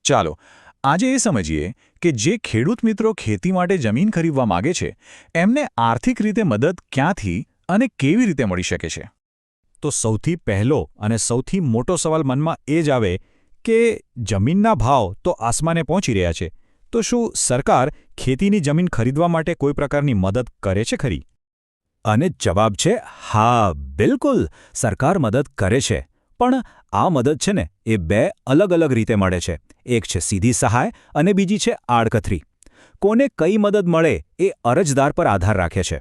ચાલો આજે એ સમજીએ કે જે ખેડૂત મિત્રો ખેતી માટે જમીન ખરીદવા માગે છે એમને આર્થિક રીતે મદદ ક્યાંથી અને કેવી રીતે મળી શકે છે. તો સૌથી પહેલો અને સૌથી મોટો સવાલ મનમાં એ જ આવે કે જમીનના ભાવ તો આસમાને પહોંચી રહ્યા છે, તો શું સરકાર ખેતીની જમીન ખરીદવા માટે કોઈ પ્રકારની મદદ કરે છે ખરી? અને જવાબ છે હા, બિલકુલ, સરકાર મદદ કરે છે. પણ આ મદદ છે ને એ બે અલગ અલગ રીતે મળે છે. એક છે સીધી સહાય અને બીજી છે આડકતરી. કોને કઈ મદદ મળે એ અરજદાર પર આધાર રાખે છે.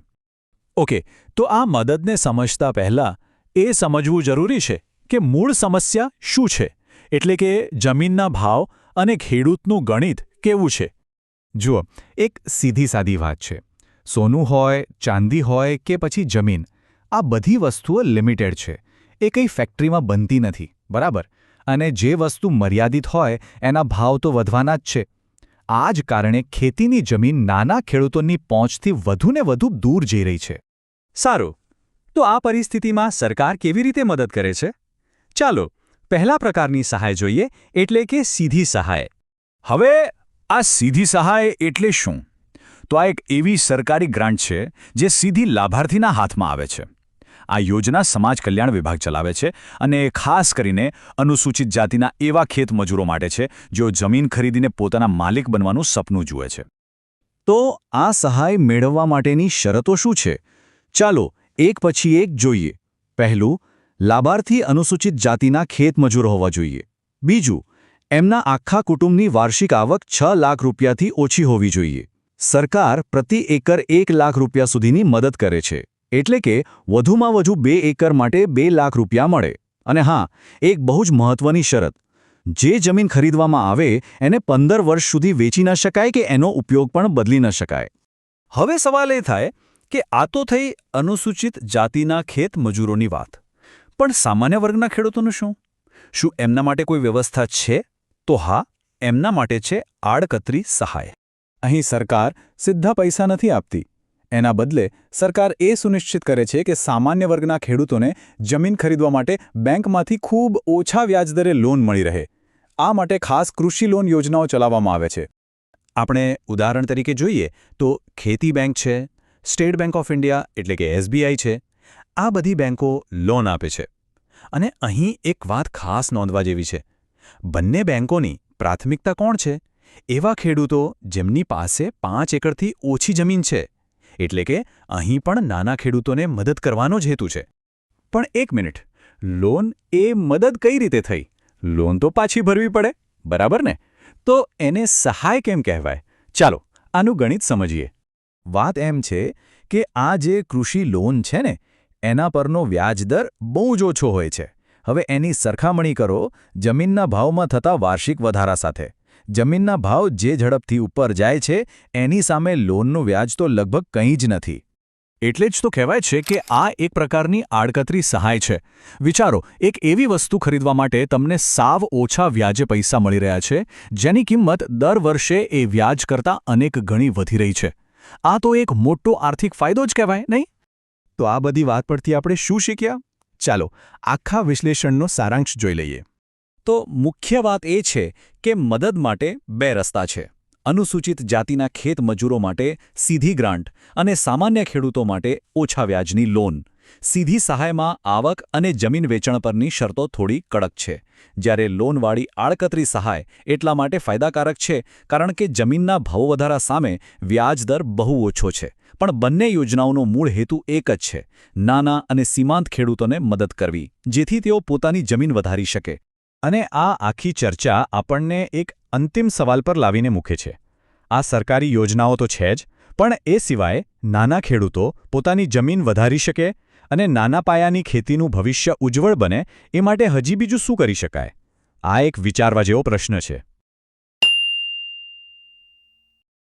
ઓકે, તો આ મદદને સમજતા પહેલા એ સમજવું જરૂરી છે કે મૂળ સમસ્યા શું છે, એટલે કે જમીનના ભાવ અને ખેડૂતનું ગણિત કેવું છે. જુઓ, એક સીધી સાદી વાત છે. સોનું હોય, ચાંદી હોય કે પછી જમીન, આ બધી વસ્તુઓ લિમિટેડ છે. એ કંઈ ફેક્ટરીમાં બનતી નથી, બરાબર? અને જે વસ્તુ મર્યાદિત હોય એના ભાવ તો વધવાના જ છે. આ જ કારણે ખેતીની જમીન નાના ખેડૂતોની પહોંચથી વધુને વધુ દૂર જઈ રહી છે. સારું, તો આ પરિસ્થિતિમાં સરકાર કેવી રીતે મદદ કરે છે? ચાલો પહેલા પ્રકારની સહાય જોઈએ, એટલે કે સીધી સહાય. હવે આ સીધી સહાય એટલે શું? તો આ એક એવી સરકારી ગ્રાન્ટ છે જે સીધી લાભાર્થીના હાથમાં આવે છે. આ યોજના સમાજ કલ્યાણ વિભાગ ચલાવે છે અને ખાસ કરીને અનુસૂચિત જાતિના એવા ખેત મજૂરો માટે છે જેઓ જમીન ખરીદીને પોતાના માલિક બનવાનું સપનું જુએ છે. તો આ સહાય મેળવવા માટેની શરતો શું છે? ચાલો એક પછી એક જોઈએ. પહેલું, લાભાર્થી અનુસૂચિત જાતિના ખેત મજૂર હોવા જોઈએ. બીજું, એમના આખા કુટુંબની વાર્ષિક આવક 6 લાખ રૂપિયાથી ઓછી હોવી જોઈએ. સરકાર પ્રતિ એકર 1 લાખ રૂપિયા સુધીની મદદ કરે છે, એટલે કે વધુમાં વધુ 2 એકર માટે 2 લાખ રૂપિયા મળે. અને હા, એક બહુ જ મહત્વની શરત, જે જમીન ખરીદવામાં આવે એને 15 વર્ષ સુધી વેચી ન શકાય કે એનો ઉપયોગ પણ બદલી ન શકાય. હવે સવાલ એ થાય કે આ તો થઈ અનુસૂચિત જાતિના ખેત મજૂરોની વાત, પણ સામાન્ય વર્ગના ખેડૂતોનું શું? શું એમના માટે કોઈ વ્યવસ્થા છે? તો હા, એમના માટે છે આડકતરી સહાય. અહીં સરકાર સીધા પૈસા નથી આપતી. એના બદલે સરકાર એ સુનિશ્ચિત કરે છે કે સામાન્ય વર્ગના ખેડૂતોને જમીન ખરીદવા માટે બેંકમાંથી ખૂબ ઓછા વ્યાજદરે લોન મળી રહે. આ માટે ખાસ કૃષિ લોન યોજનાઓ ચલાવવામાં આવે છે. આપણે ઉદાહરણ તરીકે જોઈએ તો ખેતી બેંક છે, સ્ટેટ બેંક ઓફ ઇન્ડિયા એટલે કે SBI છે. આ બધી બેંકો લોન આપે છે. અને અહીં એક વાત ખાસ નોંધવા જેવી છે. બંને બેંકોની પ્રાથમિકતા કોણ છે? એવા ખેડૂતો જેમની પાસે 5 એકરથી ઓછી જમીન છે. એટલે કે અહીં પણ નાના ખેડૂતોને મદદ કરવાનો જ હેતુ છે. પણ એક મિનિટ, લોન એ મદદ કઈ રીતે થઈ? લોન તો પાછી ભરવી પડે, બરાબર ને? તો એને સહાય કેમ કહેવાય? ચાલો આનું ગણિત સમજીએ. વાત એમ છે કે આ જે કૃષિ લોન છે ને, એના પરનો વ્યાજદર બહુ જ ઓછો હોય છે. હવે એની સરખામણી કરો જમીનના ભાવમાં થતા વાર્ષિક વધારા સાથે. જમીનના ભાવ જે ઝડપથી ઉપર જાય છે એની સામે લોનનું વ્યાજ તો લગભગ કંઈ જ નથી. એટલે જ તો કહેવાય છે કે આ એક પ્રકારની આડકતરી સહાય છે. વિચારો, એક એવી વસ્તુ ખરીદવા માટે તમને સાવ ઓછા વ્યાજે પૈસા મળી રહ્યા છે, જેની કિંમત દર વર્ષે એ વ્યાજ કરતાં અનેક ગણી વધી રહી છે. આ તો એક મોટો આર્થિક ફાયદો જ કહેવાય, નહીં? તો આ બધી વાત પરથી આપણે શું શીખ્યા? ચાલો આખા વિશ્લેષણનો સારાંશ જોઈ લઈએ. તો મુખ્ય વાત એ છે કે મદદ માટે 2 રસ્તા છે. અનુસૂચિત જાતિના ખેત મજૂરો માટે સીધી ગ્રાન્ટ અને સામાન્ય ખેડૂતો માટે ઓછા વ્યાજની લોન. સીધી સહાયમાં આવક અને જમીન વેચાણ પરની શરતો થોડી કડક છે, જ્યારે લોનવાળી આડકતરી સહાય એટલા માટે ફાયદાકારક છે કારણ કે જમીનના ભાવ વધારા સામે વ્યાજદર બહુ ઓછો છે. પણ બંને યોજનાઓનો મૂળ હેતુ એક જ છે: નાના અને સીમાંત ખેડૂતોને મદદ કરવી, જેથી તેઓ પોતાની જમીન વધારી શકે. અને આ આખી ચર્ચા આપણને એક અંતિમ સવાલ પર લાવીને મૂકે છે. આ સરકારી યોજનાઓ તો છે જ, પણ એ સિવાય નાના ખેડૂતો પોતાની જમીન વધારી શકે અને નાના પાયાની ખેતીનું ભવિષ્ય ઉજ્જવળ બને એ માટે હજી બીજું શું કરી શકાય? આ એક વિચારવા જેવો પ્રશ્ન છે.